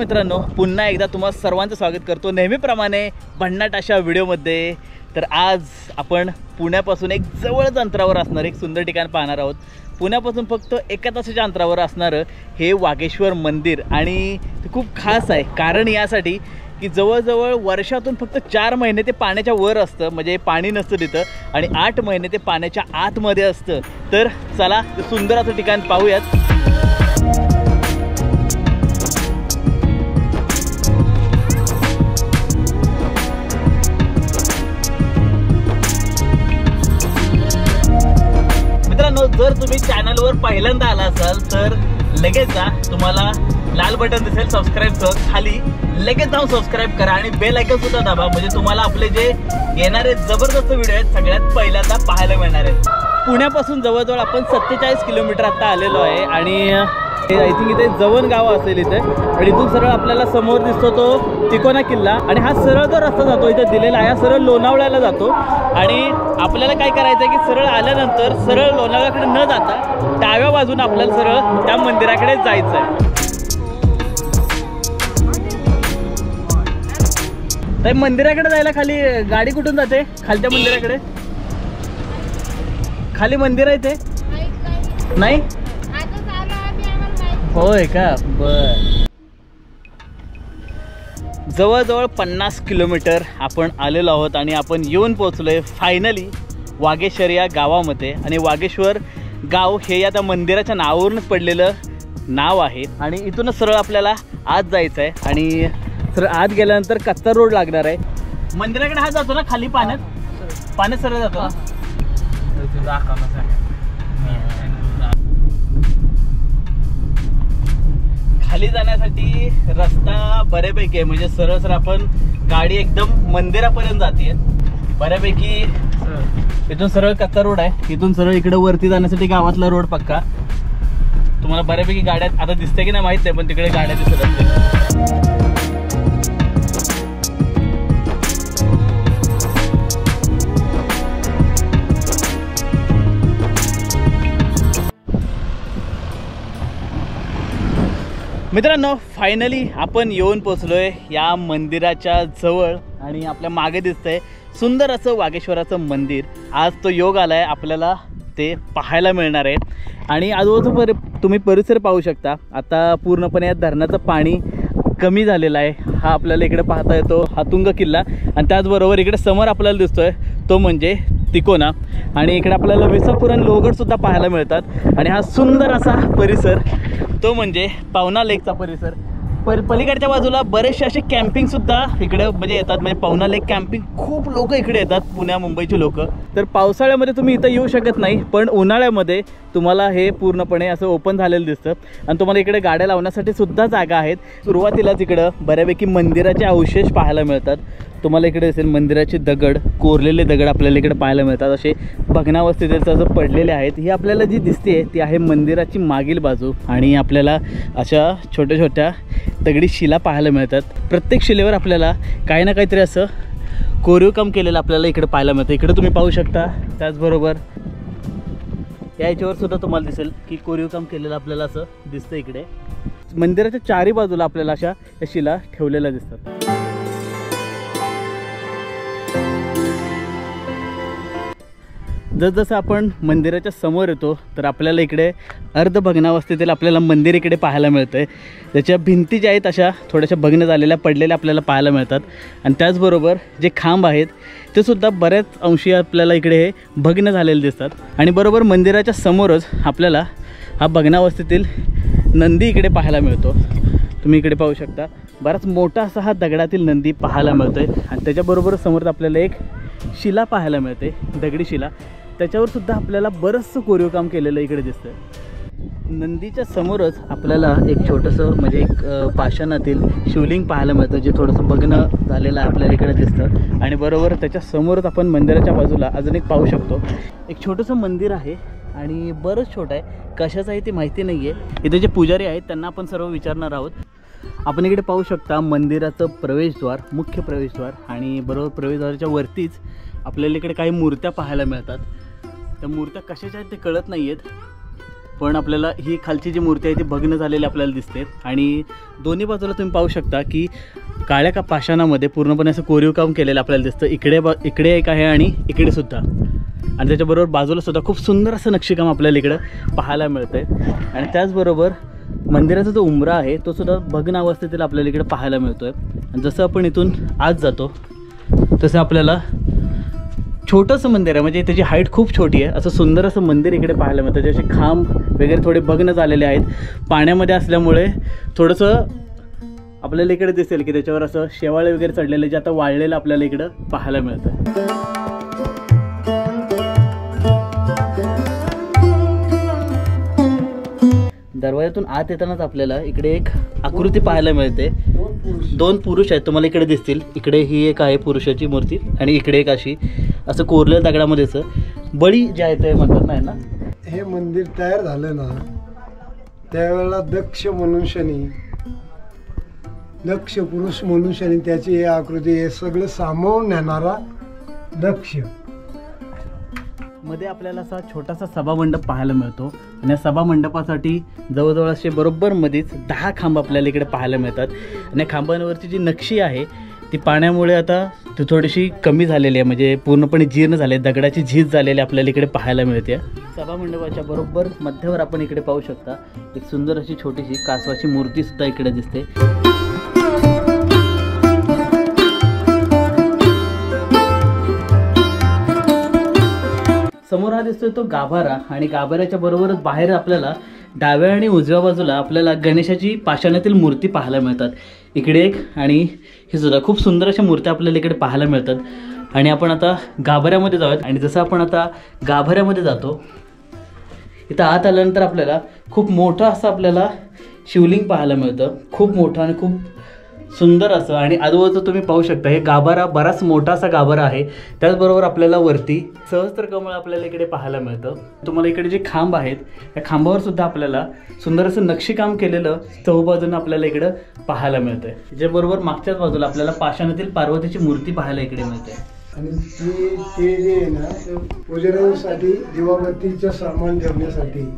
मित्रांनो, पुन्हा एकदा तुम्हा सर्वांचं स्वागत करतो नेहमीप्रमाणे भन्नाट अशा व्हिडिओमध्ये। तर आज आपण पुण्यापासून एक जवळच अंतरावर असणार एक सुंदर ठिकाण पाहणार आहोत। पुण्यापासून फक्त 1 तासाच्या अंतरावर असणारं हे वागेश्वर मंदिर, आणि ते खूप खास आहे कारण यासाठी की जवळजवळ वर्षातून फक्त 4 महिने ते पाण्याच्या वर असतं, म्हणजे पाणी नसतं तिथं, आणि 8 महिने ते पाण्याच्या आतमध्ये असतं। तर चला सुंदर असं ठिकाण पाहूयात। जर तुम्ही चॅनलवर पहिल्यांदा आला असाल तर लगेच जा, तुम्हाला लाल बटन दिसेल सबस्क्राईबचं, खाली लगेच जाऊन सबस्क्राईब करा आणि बेल आयकॉन सुद्धा दाबा, म्हणजे तुम्हाला आपले जे येणारे जबरदस्त व्हिडिओ आहेत सगळ्यात पहिल्यांदा पाहायला मिळणार आहेत। पुण्यापासून जवळजवळ आपण 47 किलोमीटर आता आलेलो आहे, आणि आय थिंक इथे जवण गाव असेल इथे, आणि इथून सरळ आपल्याला समोर दिसतो तो तिकोना किल्ला, आणि हा सरळ जो रस्ता जातो इथे दिलेला आहे, हा सरळ लोणावळ्याला जातो। आणि आपल्याला काय करायचं आहे की सरळ आल्यानंतर सरळ लोणावळ्याकडे न जाता डाव्या बाजूने आपल्याला सरळ त्या मंदिराकडे जायचं आहे। तर मंदिराकडे जायला खाली गाडी कुठून जाते? खालच्या मंदिराकडे खाली मंदिर आहे ते नाही? होय का? बर। जवळजवळ 50 किलोमीटर आपण आलेलो आहोत आणि आपण येऊन पोहोचलोय फायनली वागेश्वर या गावामध्ये। आणि वागेश्वर गाव हे या त्या मंदिराच्या नावावरूनच पडलेलं नाव आहे, आणि इथूनच सरळ आपल्याला आत जायचं आहे, आणि सरळ आत गेल्यानंतर कच्चा रोड लागणार आहे। मंदिराकडे हा जातो ना खाली पाण्यात सरळ जातो। खाली जाण्यासाठी रस्ता बऱ्यापैकी आहे, म्हणजे सरळ सरळ आपण गाडी एकदम मंदिरापर्यंत जाते बऱ्यापैकी। इथून सरळ कच्चा रोड आहे, इथून सरळ इकडे वरती जाण्यासाठी गावातला रोड पक्का। तुम्हाला बऱ्यापैकी गाड्या आता दिसते की नाही माहित नाही, पण तिकडे गाड्या दिसत असतील। मित्रांनो, फायनली आपण येऊन पोचलोय या मंदिराच्या जवळ, आणि आपल्या मागे दिसतंय सुंदर असं वागेश्वराचं मंदिर। आज तो योग आलाय, आपल्याला ते पाहायला मिळणार आहे। आणि आजूबाजू तुम्ही परिसर पाहू शकता। आता पूर्णपणे या धरणाचं पाणी कमी झालेलं आहे। हा आपल्याला इकडे पाहता येतो हातुंग किल्ला, आणि त्याचबरोबर इकडे समोर आपल्याला दिसतोय तो म्हणजे तिकोना, आणि इकडे आपल्याला विसापूर आणि लोहगड सुद्धा पाहायला मिळतात। आणि हा सुंदर असा परिसर तो म्हणजे पवना लेकचा परिसर। पलीकडच्या बाजूला बरेचसे असे कॅम्पिंग सुद्धा इकडे म्हणजे येतात, म्हणजे पवना लेक कॅम्पिंग खूप लोक इकडे येतात, पुण्या मुंबईचे लोक। तर पावसाळ्यामध्ये तुम्ही इथं येऊ शकत नाही, पण उन्हाळ्यामध्ये तुम्हाला हे पूर्णपणे असं ओपन झालेलं दिसतं, आणि तुम्हाला इकडे गाड्या लावण्यासाठी सुद्धा जागा आहेत। सुरुवातीलाच इकडं बऱ्यापैकी मंदिराचे अवशेष पाहायला मिळतात। तुम्हाला इकडे असेल मंदिराचे दगड, कोरलेले दगड आपल्याला इकडे पाहायला मिळतात, असे भग्नावस्थेत असं पडलेले आहेत। ही आपल्याला जी दिसते ती आहे मंदिराची मागील बाजू, आणि आपल्याला अशा छोट्या छोट्या दगडी शिला पाहायला मिळतात। प्रत्येक शिलेवर आपल्याला काही ना काहीतरी असं कोरीव काम केलेलं आपल्याला इकडे पाहायला मिळतं। इकडे तुम्ही पाहू शकता, त्याचबरोबर या याच्यावर सुद्धा तुम्हाला दिसेल की कोरीव काम केलेलं आपल्याला असं दिसतं। इकडे मंदिराच्या चारी बाजूला आपल्याला अशा या शिला ठेवलेल्या दिसतात। जसजसं आपण मंदिराच्या समोर येतो तर आपल्याला इकडे अर्धभग्नावस्थेतील आपल्याला मंदिर इकडे पाहायला मिळतं आहे। त्याच्या भिंती ज्या आहेत अशा थोड्याशा भग्न झालेल्या पडलेल्या आपल्याला पाहायला मिळतात, आणि त्याचबरोबर जे खांब आहेत ते सुद्धा बऱ्याच अंशी आपल्याला इकडे हे भग्न झालेले दिसतात। आणि बरोबर मंदिराच्या समोरच आपल्याला हा भग्नावस्थेतील नंदी इकडे पाहायला मिळतो। तुम्ही इकडे पाहू शकता, बराच मोठा असा हा दगडातील नंदी पाहायला मिळतो आहे, आणि त्याच्याबरोबर समोर आपल्याला एक शिला पाहायला मिळते, दगडी शिला। त्याच्यावर सुद्धा आपल्याला बरंचसं कोरीव काम केलेलं इकडे दिसतं। नंदीच्या समोरच आपल्याला एक छोटंसं म्हणजे एक पाषाणातील शिवलिंग पाहायला मिळतं, जे थोडंसं भग्न झालेलं आपल्याला इकडे दिसतं। आणि बरोबर त्याच्या समोरच आपण मंदिराच्या बाजूला अजून एक पाहू शकतो, एक छोटंसं मंदिर आहे, आणि बरंच छोटं आहे, कशाचं आहे ते माहिती नाही आहे। इथे जे पुजारी आहेत त्यांना आपण सर्व विचारणार आहोत। आपण इकडे पाहू शकता मंदिराचं प्रवेशद्वार, मुख्य प्रवेशद्वार, आणि बरोबर प्रवेशद्वाराच्या वरतीच आपल्याला इकडे काही मूर्त्या पाहायला मिळतात। त्या मूर्त्या कशाच्या आहेत ते कळत नाही आहेत, पण आपल्याला ही खालची जी मूर्ती आहे ती भग्न झालेली आपल्याला दिसते. आणि दोन्ही बाजूला तुम्ही पाहू शकता की काळ्या का पाषाणामध्ये पूर्णपणे असं कोरीव काम केलेलं आपल्याला दिसतं. इकडे एक आहे आणि इकडे सुद्धा, आणि त्याच्याबरोबर बाजूला सुद्धा खूप सुंदर असं नक्षीकाम आपल्याला इकडं पाहायला मिळतं आहे. आणि त्याचबरोबर मंदिराचा जो उंबरा आहे तो सुद्धा भग्न अवस्थेतील आपल्याला इकडे पाहायला मिळतो आहे. आणि जसं आपण इथून आत जातो तसं आपल्याला छोटंसं मंदिर आहे, म्हणजे त्याची हाईट खूप छोटी आहे, असं सुंदर असं मंदिर इकडे पाहायला मिळतं. जसे खांब वगैरे थोडे भग्न झालेले आहेत, पाण्यामध्ये असल्यामुळे थोडंसं आपल्याला इकडे दिसेल की त्याच्यावर असं शेवाळे वगैरे चढलेले जे आता वाळलेलं आपल्याला इकडं पाहायला मिळतं. दरवाजातून आत येतानाच आपल्याला इकडे एक आकृती पाहायला मिळते. दोन पुरुष आहेत, तुम्हाला इकडे दिसतील. इकडे ही एक आहे पुरुषाची मूर्ती आणि इकडे एक अशी असं कोरलेल्या दगडामध्येच बळी जे आहे ते म्हणतात नाही ना. हे मंदिर तयार झालं ना त्यावेळेला दक्ष पुरुष मनुष्याने त्याची ही आकृती हे सगळं सामावून नेणारा दक्ष. मध्ये आपल्याला असा छोटासा सभामंडप पाहायला मिळतो आणि या सभामंडपासाठी जवळजवळ असे बरोबर मध्येच 10 खांब आपल्याला इकडे पाहायला मिळतात. आणि खांबांवरची जी नक्षी आहे ती पाण्यामुळे आता ती थोडीशी कमी झालेली आहे, म्हणजे पूर्णपणे जीर्ण झाले, दगडाची झीज झालेली आपल्याला इकडे पाहायला मिळते. सभामंडपाच्या बरोबर मध्यावर आपण इकडे पाहू शकता एक सुंदर अशी छोटीशी कासवाची मूर्ती सुद्धा इकडे दिसते. समोर हा दिसतोय तो गाभारा, आणि गाभाऱ्याच्या बरोबरच बाहेर आपल्याला डाव्या आणि उजव्या बाजूला आपल्याला गणेशाची पाषाणातील मूर्ती पाहायला मिळतात. इकडे एक आणि ही सुद्धा खूप सुंदर अशा मूर्त्या आपल्याला इकडे पाहायला मिळतात. आणि आपण आता गाभाऱ्यामध्ये जाऊयात. आणि जसं आपण आता गाभाऱ्यामध्ये जातो इथं आत आल्यानंतर आपल्याला खूप मोठं असं आपल्याला शिवलिंग पाहायला मिळतं, खूप मोठं आणि खूप सुंदर असं. आणि आजूबाजूला तुम्ही पाहू शकता हे गाभारा बराच मोठा असा गाभारा आहे. त्याचबरोबर आपल्याला वरती सहस्त्रकमळ आपल्याला इकडे पाहायला मिळतं. तुम्हाला इकडे जे खांब आहेत त्या खांबावर सुद्धा आपल्याला सुंदर असं नक्षीकाम केलेलं चहूबाजूनं आपल्याला इकडं पाहायला मिळतंय. त्याच्याबरोबर मागच्याच बाजूला आपल्याला पाषाणातील पार्वतीची मूर्ती पाहायला इकडे मिळते. आणि ते जे आहे ना ते पूजनासाठी दिवाबत्तीचं सामान ठेवण्यासाठी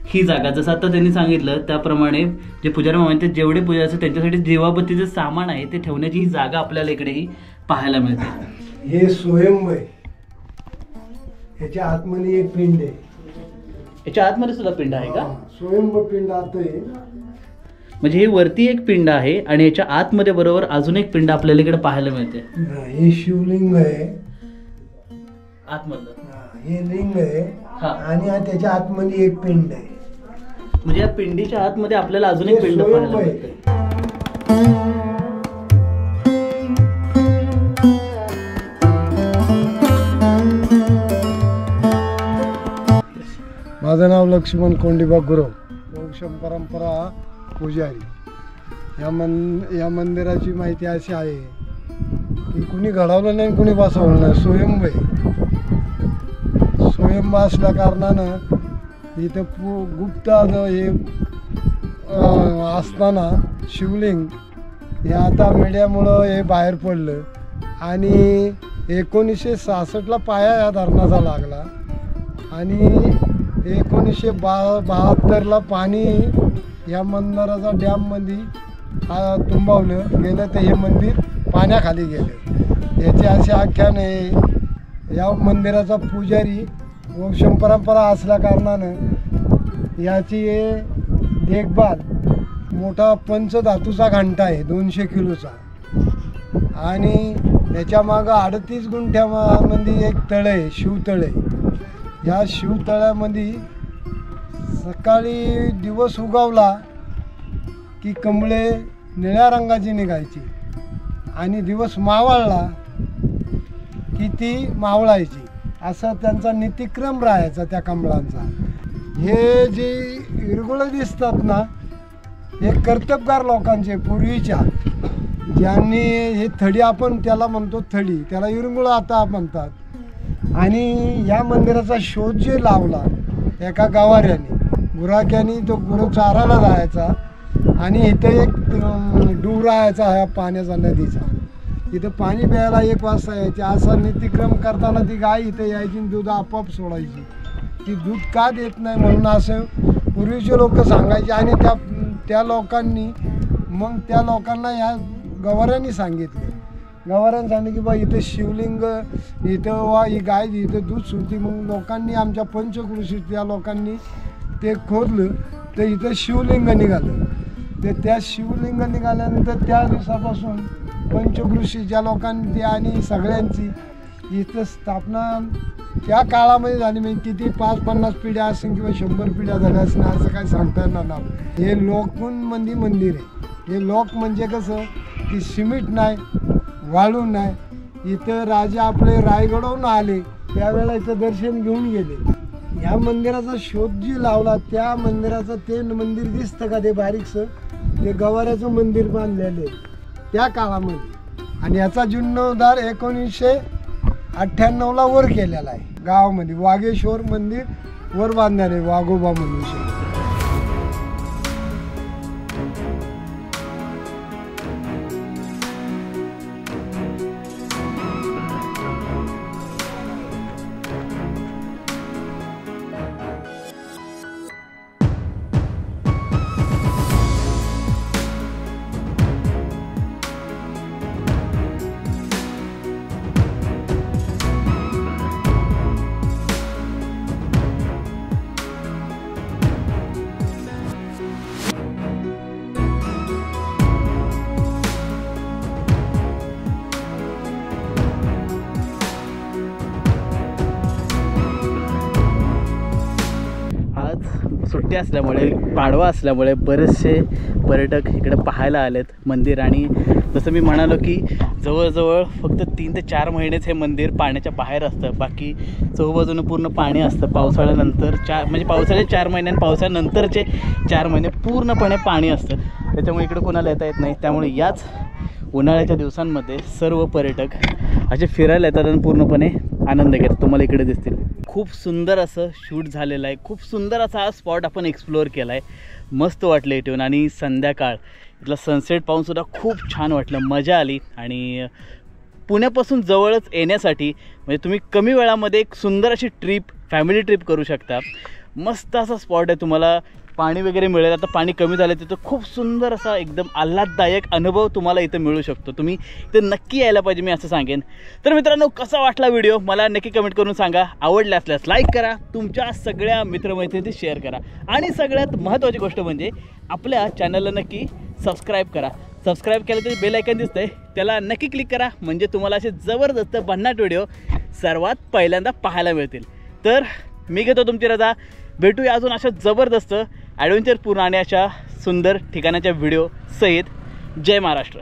ही जागा, जसं आता त्यांनी सांगितलं त्याप्रमाणे जे पुजारी मामा जेवढे पूजारी त्यांच्यासाठी दिवाबत्तीचं सामान आहे ते ठेवण्याची ही जागा आपल्याला इकडेही पाहायला मिळते. हे स्वयंभ आहे, ह्याच्या आतमध्ये एक पिंड आहे. याच्या आतमध्ये सुद्धा पिंड आहे का? स्वयंभ पिंड आत आहे, म्हणजे हे वरती एक पिंड आहे आणि याच्या आतमध्ये बरोबर अजून एक पिंड आपल्याला इकडे पाहायला मिळते. हे शिवलिंग आहे आतमधलं, हे लिंग आहे आणि त्याच्या आतमध्ये एक पिंड आहे. म्हणजे या पिंडीच्या आतमध्ये आपल्याला अजून एक पिंड पाहायला मिळते. माझं नाव लक्ष्मण कोंडीबा गुरव, वंशम परंपरा पुजारी. या मंदिराची माहिती अशी आहे की कुणी घडवलं नाही, कुणी बसवलं नाही, स्वयंभ आहे. स्वयंभ असल्या कारणानं इथं गुप्त हे असताना शिवलिंग हे आता मीडियामुळं हे बाहेर पडलं. आणि 1966ला पाया या धरणाचा लागला आणि 1972ला पाणी या मंदिराचा डॅममध्ये तुंबवलं गेलं तर हे मंदिर पाण्याखाली गेलं. याची अशी आख्यान आहे. या मंदिराचा पुजारी वंशम परंपरा असल्या कारणानं याची देखभाल मोठा पंचधातूचा घंटा आहे 200 किलोचा. आणि याच्या मागं 38 गुंठ्यामध्ये एक तळ आहे, शिवतळ आहे. या शिवतळ्यामध्ये सकाळी दिवस उगवला की कमळे निळ्या रंगाची निघायची आणि दिवस मावळला की ती मावळायची, असा त्यांचा नित्यक्रम राहायचा त्या कमळांचा. हे जे इरगुळं दिसतात ना हे कर्तबगार लोकांचे पूर्वीच्या, ज्यांनी हे थडी आपण त्याला म्हणतो थडी, त्याला इरगुळं आता म्हणतात. आणि या मंदिराचा शोध जे लावला एका गावाऱ्याने, गुराख्याने, तो गुरु चारायला जायचा आणि इथं एक डूर राहायचा ह्या पाण्याचा नदीचा. इथं पाणी प्यायला 1 वाजता यायचे. असा नित्यक्रम करताना ती गाय इथं यायची, दूध आपोआप सोडायची. की दूध का देत नाही म्हणून असं पूर्वीचे लोक सांगायचे. आणि त्या लोकांनी मग त्या लोकांना या गवाऱ्यांनी सांगितलं. गवाऱ्यांनी सांगितलं की बा इथं शिवलिंग, इथं वा ही गाय इथं दूध सुटती. मग लोकांनी आमच्या पंचकृषी त्या लोकांनी ते खोदलं तर इथं शिवलिंग निघालं. ते त्या शिवलिंग निघाल्यानंतर त्या दिवसापासून पंचकृषीच्या लोकांनी ते आणि सगळ्यांची इथं स्थापना त्या काळामध्ये झाली. म्हणजे किती 5-50 पिढ्या असेल किंवा 100 पिढ्या झाल्या असेल असं काय सांगता येणार ना. हे लोकूंमध्ये मंदिर आहे. हे लोक म्हणजे कसं की सिमेंट नाही, वाळू नाही. इथं राजा आपले रायगडवरून आले त्यावेळेला इथं दर्शन घेऊन गेले. ह्या मंदिराचा शोध जी लावला त्या मंदिराचं ते मंदिर दिसतं का ते बारीकसं, ते गवाऱ्याचं मंदिर बांधलेलं आहे त्या काळामध्ये. आणि याचा जीर्णोद्धार 1998ला वर केलेला आहे गावामध्ये. वाघेश्वर मंदिर वर बांधणार आहे वाघोबा म्हणून. सुट्टी असल्यामुळे, पाडवा असल्यामुळे बरेचसे पर्यटक इकडे पाहायला आलेत मंदिर. आणि जसं मी म्हणालो की जवळजवळ फक्त 3 ते 4 महिनेच हे मंदिर पाण्याच्या बाहेर असतं. बाकी चहूबाजूनं पूर्ण पाणी असतं. पावसाळ्यानंतर म्हणजे पावसाळ्यात 4 महिने आणि पावसाळ्यानंतरचे 4 महिने पूर्णपणे पाणी असतं. त्याच्यामुळे इकडे कोणाला येता येत नाही. त्यामुळे याच उन्हाळ्याच्या दिवसांमध्ये सर्व पर्यटक असे फिरायला येतात आणि पूर्णपणे आनंद घेतात. तुम्हाला इकडे दिसतील. खूप सुंदर असं शूट झालेलं आहे. खूप सुंदर असा हा स्पॉट आपण एक्सप्लोअर केला आहे. मस्त वाटलं इथे येऊन. आणि संध्याकाळ इथला सनसेट पाहूनसुद्धा खूप छान वाटलं, मजा आली. आणि पुण्यापासून जवळच येण्यासाठी म्हणजे तुम्ही कमी वेळामध्ये एक सुंदर अशी ट्रिप, फॅमिली ट्रिप करू शकता. मस्त असा स्पॉट आहे. तुम्हाला पाणी वगैरे मिळेल. आता पाणी कमी झालं तिथं खूप सुंदर असा एकदम आल्हाददायक अनुभव तुम्हाला इथं मिळू शकतो. तुम्ही इथं नक्की यायला पाहिजे, मी असं सांगेन. तर मित्रांनो, कसा वाटला व्हिडिओ मला नक्की कमेंट करून सांगा. आवडला असल्यास लाईक करा, तुमच्या सगळ्या मित्रमैत्रिणी शेअर करा. आणि सगळ्यात महत्त्वाची गोष्ट म्हणजे आपल्या चॅनलला नक्की सबस्क्राईब करा. सबस्क्राईब केलं तर बेल आयकॉन दिसतंय, त्याला नक्की क्लिक करा. म्हणजे तुम्हाला असे जबरदस्त भन्नाट व्हिडिओ सर्वात पहिल्यांदा पाहायला मिळतील. तर मी घेतो तुमची रजा. भेटूया अजून अशा जबरदस्त ॲडव्हेंचरपूर्ण आणि अशा सुंदर ठिकाणाच्या व्हिडिओ सहित. जय महाराष्ट्र.